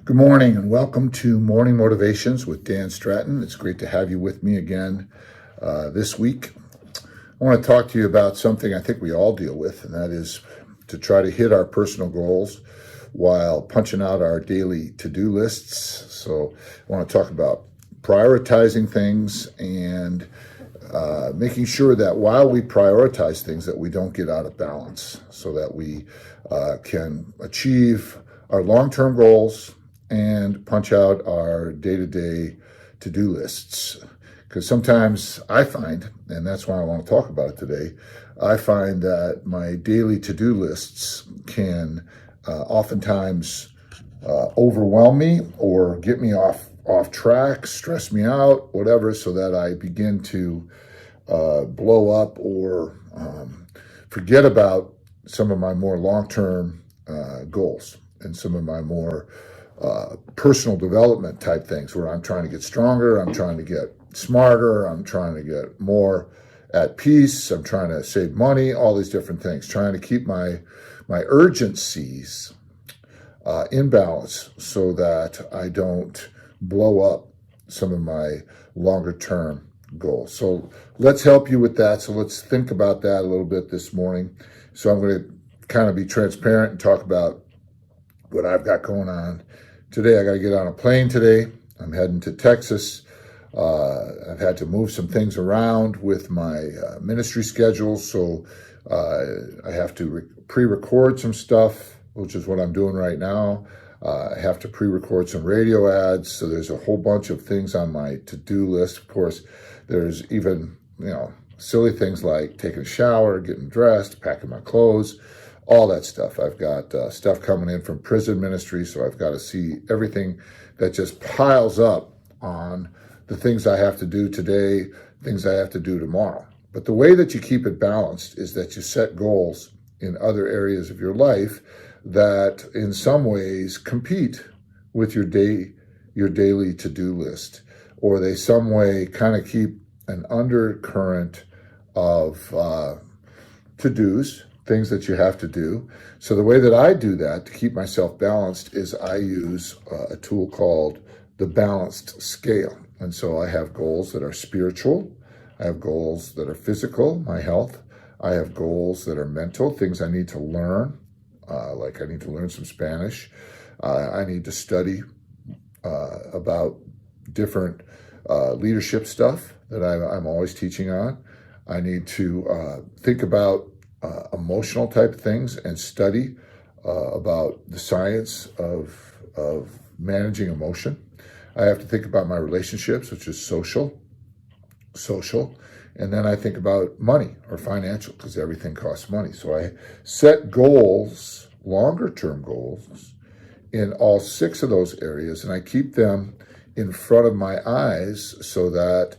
Good morning and welcome to Morning Motivations with Dan Stratton. It's great to have you with me again this week. I want to talk to you about something I think we all deal with, and that is to try to hit our personal goals while punching out our daily to-do lists. So I want to talk about prioritizing things and making sure that while we prioritize things that we don't get out of balance, so that we can achieve our long-term goals and punch out our day-to-day to-do lists. Because sometimes I find, and that's why I want to talk about it today, I find that my daily to-do lists can oftentimes overwhelm me or get me off track, stress me out, whatever, so that I begin to blow up or forget about some of my more long-term goals and some of my more personal development type things where I'm trying to get stronger, I'm trying to get smarter, I'm trying to get more at peace, I'm trying to save money, all these different things, trying to keep my urgencies in balance so that I don't blow up some of my longer term goals. So let's help you with that. So let's think about that a little bit this morning. So I'm going to kind of be transparent and talk about what I've got going on today. I got to get on a plane today. I'm heading to Texas. I've had to move some things around with my ministry schedule, so I have to pre-record some stuff, which is what I'm doing right now. I have to pre-record some radio ads, so there's a whole bunch of things on my to-do list. Of course, there's even, silly things like taking a shower, getting dressed, packing my clothes, all that stuff. I've got stuff coming in from prison ministry, so I've got to see everything that just piles up on the things I have to do today, things I have to do tomorrow. But the way that you keep it balanced is that you set goals in other areas of your life that in some ways compete with your daily to-do list, or they some way kind of keep an undercurrent of to-dos, things that you have to do. So the way that I do that to keep myself balanced is I use a tool called the balanced scale. And so I have goals that are spiritual. I have goals that are physical, my health. I have goals that are mental, things I need to learn, like I need to learn some Spanish. I need to study about different leadership stuff that I'm always teaching on. I need to think about emotional type things and study about the science of managing emotion. I have to think about my relationships, which is social, and then I think about money or financial, because everything costs money. So I set goals, longer term goals, in all 6 of those areas, and I keep them in front of my eyes so that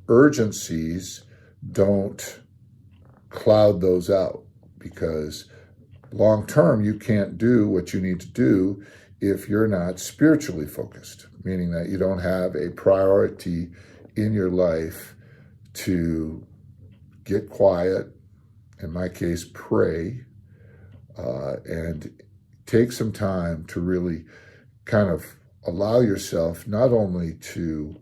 urgencies don't cloud those out, because long term you can't do what you need to do if you're not spiritually focused, meaning that you don't have a priority in your life to get quiet, in my case pray, and take some time to really kind of allow yourself not only to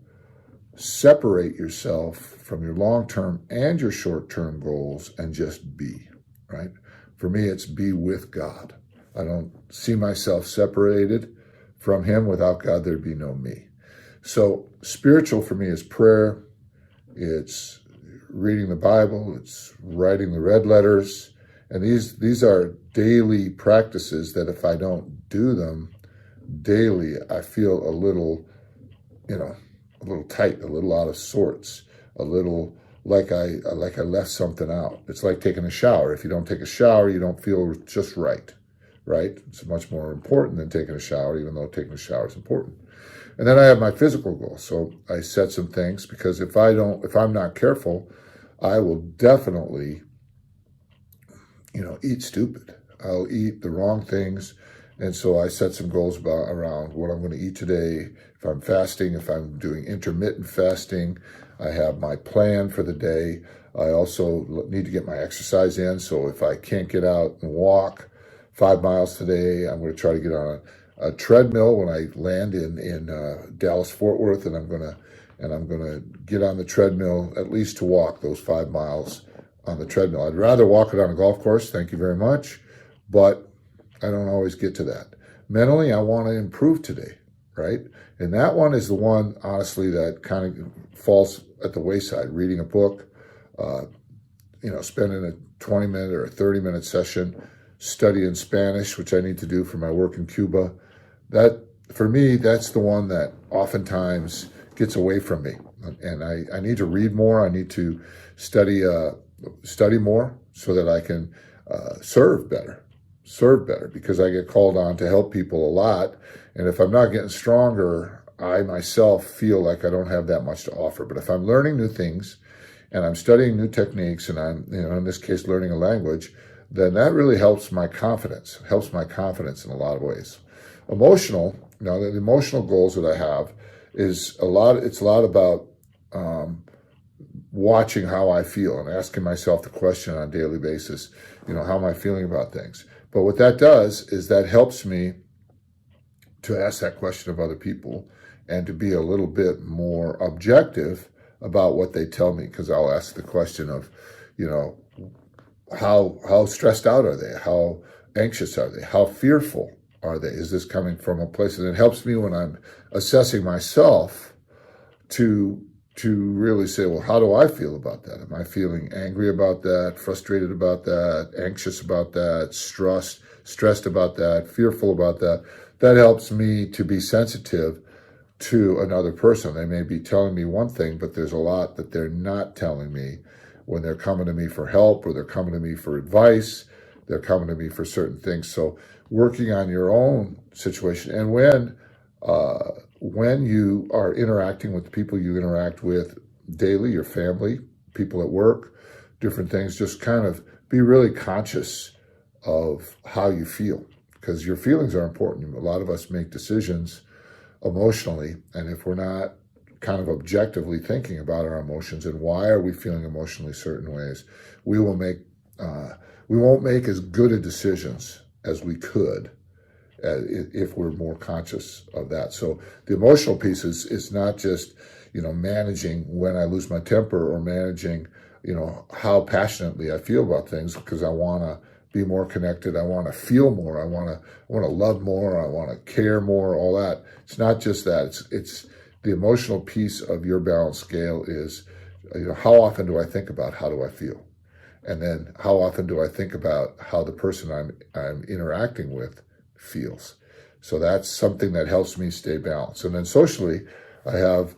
separate yourself from your long-term and your short-term goals and just be, right? For me, it's be with God. I don't see myself separated from Him. Without God, there'd be no me. So spiritual for me is prayer. It's reading the Bible. It's writing the red letters. And these are daily practices that if I don't do them daily, I feel a little tight, a little out of sorts, a little like I left something out. It's like taking a shower. If you don't take a shower, you don't feel just right? It's much more important than taking a shower, even though taking a shower is important. And then I have my physical goals. So I set some things, because if I'm not careful, I will definitely, eat stupid. I'll eat the wrong things. And so I set some goals around what I'm going to eat today. If I'm fasting, if I'm doing intermittent fasting, I have my plan for the day. I also need to get my exercise in. So if I can't get out and walk 5 miles today, I'm going to try to get on a treadmill when I land in Dallas Fort Worth, and I'm gonna get on the treadmill at least to walk those 5 miles on the treadmill. I'd rather walk it on a golf course, thank you very much, but I don't always get to that. Mentally, I want to improve today, right? And that one is the one, honestly, that kind of falls at the wayside. Reading a book, spending a 20-minute or a 30-minute session studying Spanish, which I need to do for my work in Cuba. That, for me, that's the one that oftentimes gets away from me. And I need to read more. I need to study more so that I can serve better, because I get called on to help people a lot. And if I'm not getting stronger, I myself feel like I don't have that much to offer. But if I'm learning new things and I'm studying new techniques and I'm, in this case, learning a language, then that really helps my confidence. It helps my confidence in a lot of ways. Emotional, the emotional goals that I have is it's a lot about watching how I feel and asking myself the question on a daily basis, how am I feeling about things? But what that does is that helps me to ask that question of other people and to be a little bit more objective about what they tell me, because I'll ask the question of, how stressed out are they? How anxious are they? How fearful are they? Is this coming from a place? And it helps me when I'm assessing myself to really say, well, how do I feel about that? Am I feeling angry about that, frustrated about that, anxious about that, stressed about that, fearful about that? That helps me to be sensitive to another person. They may be telling me one thing, but there's a lot that they're not telling me when they're coming to me for help, or they're coming to me for advice, they're coming to me for certain things. So working on your own situation, and when you are interacting with the people you interact with daily, your family, people at work, different things, just kind of be really conscious of how you feel, because your feelings are important. A lot of us make decisions emotionally, and if we're not kind of objectively thinking about our emotions and why are we feeling emotionally certain ways, we won't make as good a decisions as we could if we're more conscious of that. So the emotional piece is not just managing when I lose my temper, or managing how passionately I feel about things, because I want to be more connected, I want to feel more, I want to love more, I want to care more, all that. It's not just that. It's the emotional piece of your balance scale is, how often do I think about how do I feel? And then how often do I think about how the person I'm interacting with feels? So that's something that helps me stay balanced. And then socially, I have,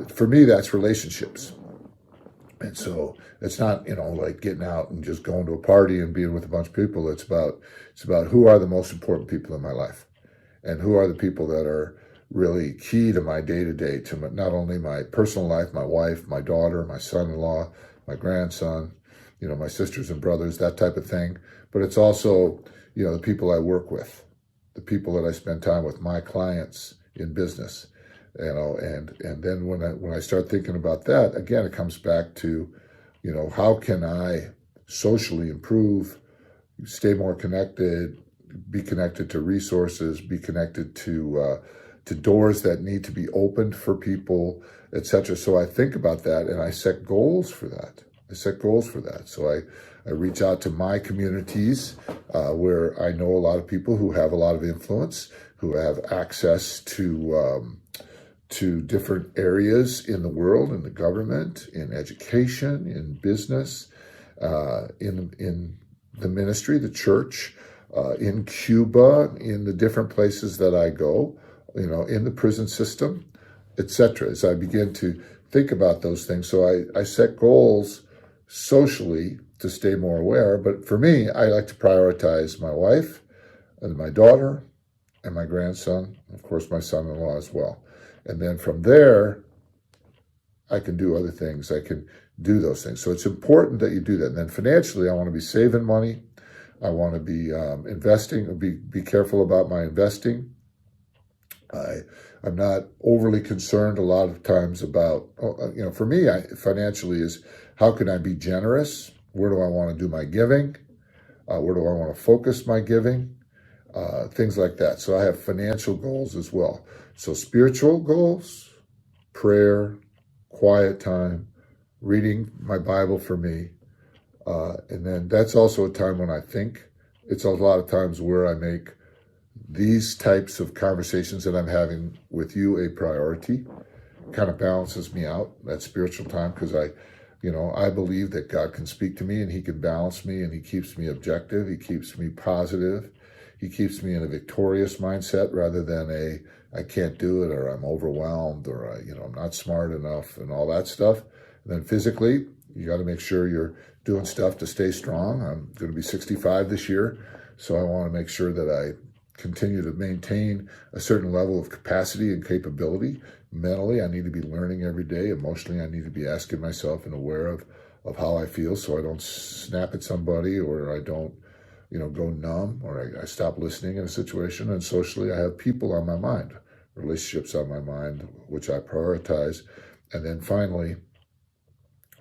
for me, that's relationships. And so it's not, like getting out and just going to a party and being with a bunch of people. It's about who are the most important people in my life, and who are the people that are really key to my day-to-day, to not only my personal life, my wife, my daughter, my son-in-law, my grandson, my sisters and brothers, that type of thing. But it's also, the people I work with, the people that I spend time with, my clients in business, and then when I start thinking about that, again, it comes back to, how can I socially improve, stay more connected, be connected to resources, be connected to doors that need to be opened for people, etc. So I think about that, and I set goals for that. So I reach out to my communities where I know a lot of people who have a lot of influence, who have access to different areas in the world, in the government, in education, in business, in the ministry, the church, in Cuba, in the different places that I go, in the prison system, etc. As I begin to think about those things. So I set goals socially to stay more aware. But for me, I like to prioritize my wife and my daughter and my grandson, of course, my son-in-law as well. And then from there, I can do other things. I can do those things. So it's important that you do that. And then financially, I want to be saving money. I want to be investing, be careful about my investing. I'm not overly concerned a lot of times about, for me, financially is how can I be generous? Where do I want to do my giving? Where do I want to focus my giving? things like that. So I have financial goals as well. So spiritual goals, prayer, quiet time, reading my Bible for me. And then that's also a time when I think. It's a lot of times where I make these types of conversations that I'm having with you a priority. Kind of balances me out, that spiritual time, because I believe that God can speak to me and he can balance me and he keeps me objective. He keeps me positive. He keeps me in a victorious mindset rather than I can't do it, or I'm overwhelmed, or I'm not smart enough and all that stuff. And then physically, you got to make sure you're doing stuff to stay strong. I'm going to be 65 this year, so I want to make sure that I continue to maintain a certain level of capacity and capability. Mentally, I need to be learning every day. Emotionally, I need to be asking myself and aware of how I feel, so I don't snap at somebody, or I don't go numb, or I stop listening in a situation. And socially, I have people on my mind, relationships on my mind, which I prioritize. And then finally,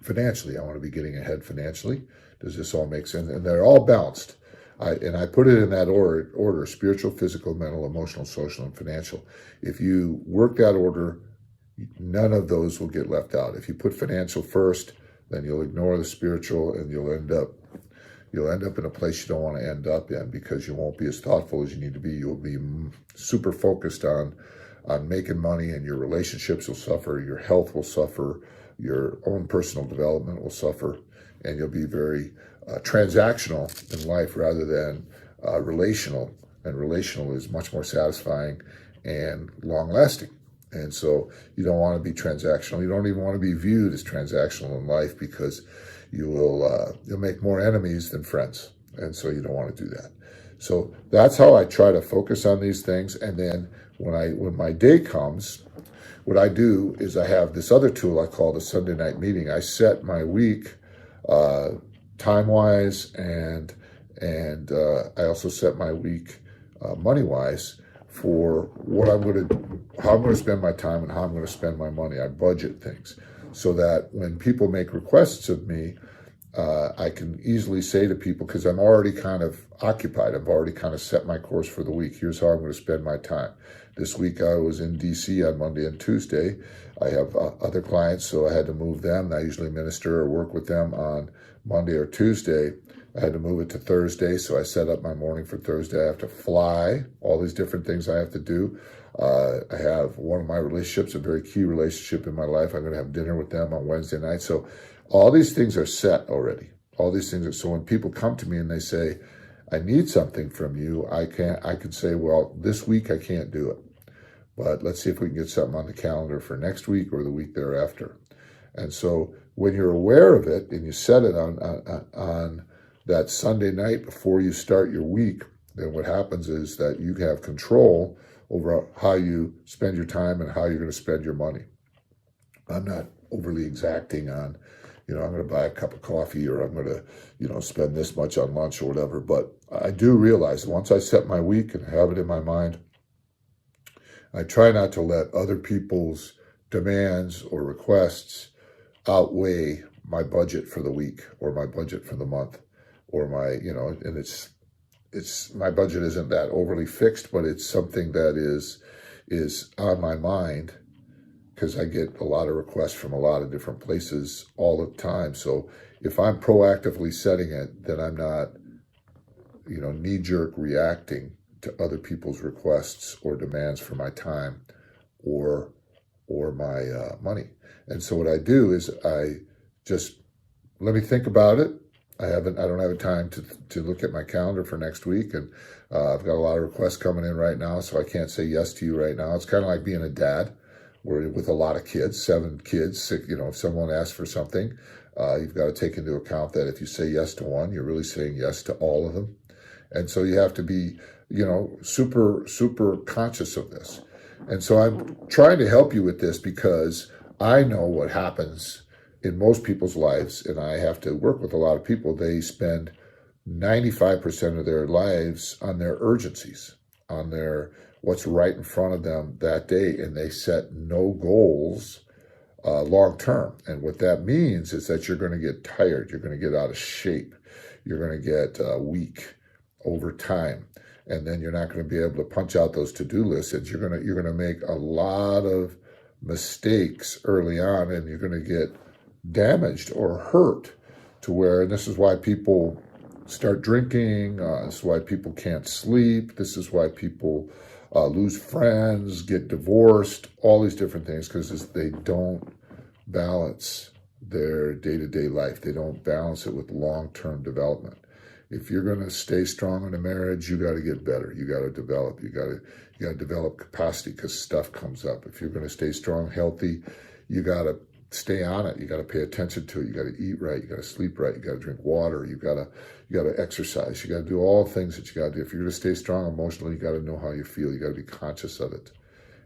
financially, I want to be getting ahead financially. Does this all make sense? And they're all balanced. I put it in that order: spiritual, physical, mental, emotional, social, and financial. If you work that order, none of those will get left out. If you put financial first, then you'll ignore the spiritual, and you'll end up in a place you don't want to end up in, because you won't be as thoughtful as you need to be. You'll be super focused on making money, and your relationships will suffer, your health will suffer, your own personal development will suffer, and you'll be very transactional in life rather than relational. And relational is much more satisfying and long-lasting. And so you don't want to be transactional. You don't even want to be viewed as transactional in life, because you'll make more enemies than friends. And so you don't want to do that. So that's how I try to focus on these things. And then when my day comes, what I do is I have this other tool I call the Sunday night meeting. I set my week time-wise, and I also set my week money-wise for how I'm going to spend my time and how I'm going to spend my money. I budget things so that when people make requests of me, I can easily say to people, because I'm already kind of occupied, I've already kind of set my course for the week. Here's how I'm going to spend my time. This week I was in D.C. on Monday and Tuesday. I have other clients, so I had to move them. I usually minister or work with them on Monday or Tuesday. I had to move it to Thursday, so I set up my morning for Thursday. I have to fly, all these different things I have to do. I have one of my relationships, a very key relationship in my life. I'm going to have dinner with them on Wednesday night. So all these things are set already. All these things are, so when people come to me and they say, I need something from you, I can say, well, this week I can't do it, but let's see if we can get something on the calendar for next week or the week thereafter. And so when you're aware of it and you set it on that Sunday night before you start your week, then what happens is that you have control over how you spend your time and how you're going to spend your money. I'm not overly exacting on, I'm going to buy a cup of coffee, or I'm going to, spend this much on lunch or whatever. But I do realize that once I set my week and have it in my mind, I try not to let other people's demands or requests outweigh my budget for the week or my budget for the month, or and it's my budget isn't that overly fixed, but it's something that is on my mind, because I get a lot of requests from a lot of different places all the time. So if I'm proactively setting it, then I'm not, knee-jerk reacting to other people's requests or demands for my time or my money. And so what I do is I just let me think about it. I don't have time to look at my calendar for next week, and I've got a lot of requests coming in right now, so I can't say yes to you right now. It's kind of like being a dad, with a lot of kids, 7 kids. 6, if someone asks for something, you've got to take into account that if you say yes to one, you're really saying yes to all of them. And so you have to be, super, super conscious of this. And so I'm trying to help you with this, because I know what happens in most people's lives, and I have to work with a lot of people. They spend 95% of their lives on their urgencies, on their what's right in front of them that day, and they set no goals long term. And what that means is that you're going to get tired, you're going to get out of shape, you're going to get weak over time. and then you're not going to be able to punch out those to-do lists, and you're going to make a lot of mistakes early on, and you're going to get damaged or hurt to where, and this is why people start drinking, this is why people can't sleep, this is why people lose friends, get divorced, all these different things, because they don't balance their day-to-day life. They don't balance it with long-term development. If you're going to stay strong in a marriage, you got to get better. You got to develop. You got to develop capacity, because stuff comes up. If you're going to stay strong, healthy, you got to stay on it. You got to pay attention to it. You got to eat right. You got to sleep right. You got to drink water. You got to exercise. You got to do all the things that you got to do. If you're going to stay strong emotionally, you got to know how you feel. You got to be conscious of it,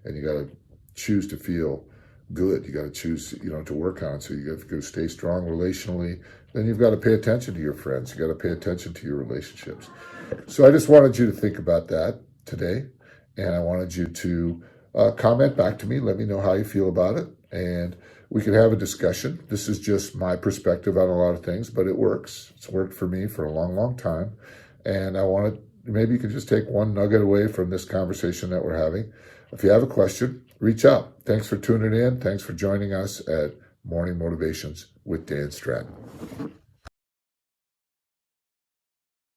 and you got to choose to feel good. You got to choose, to work on it. So you got to stay strong relationally. Then you've got to pay attention to your friends. You got to pay attention to your relationships. So I just wanted you to think about that today, and I wanted you to comment back to me. Let me know how you feel about it, and we could have a discussion. This is just my perspective on a lot of things, but it works. It's worked for me for a long, long time, and I wanted, maybe you could just take one nugget away from this conversation that we're having. If you have a question, reach out. Thanks for tuning in. Thanks for joining us at Morning Motivations with Dan Stratton.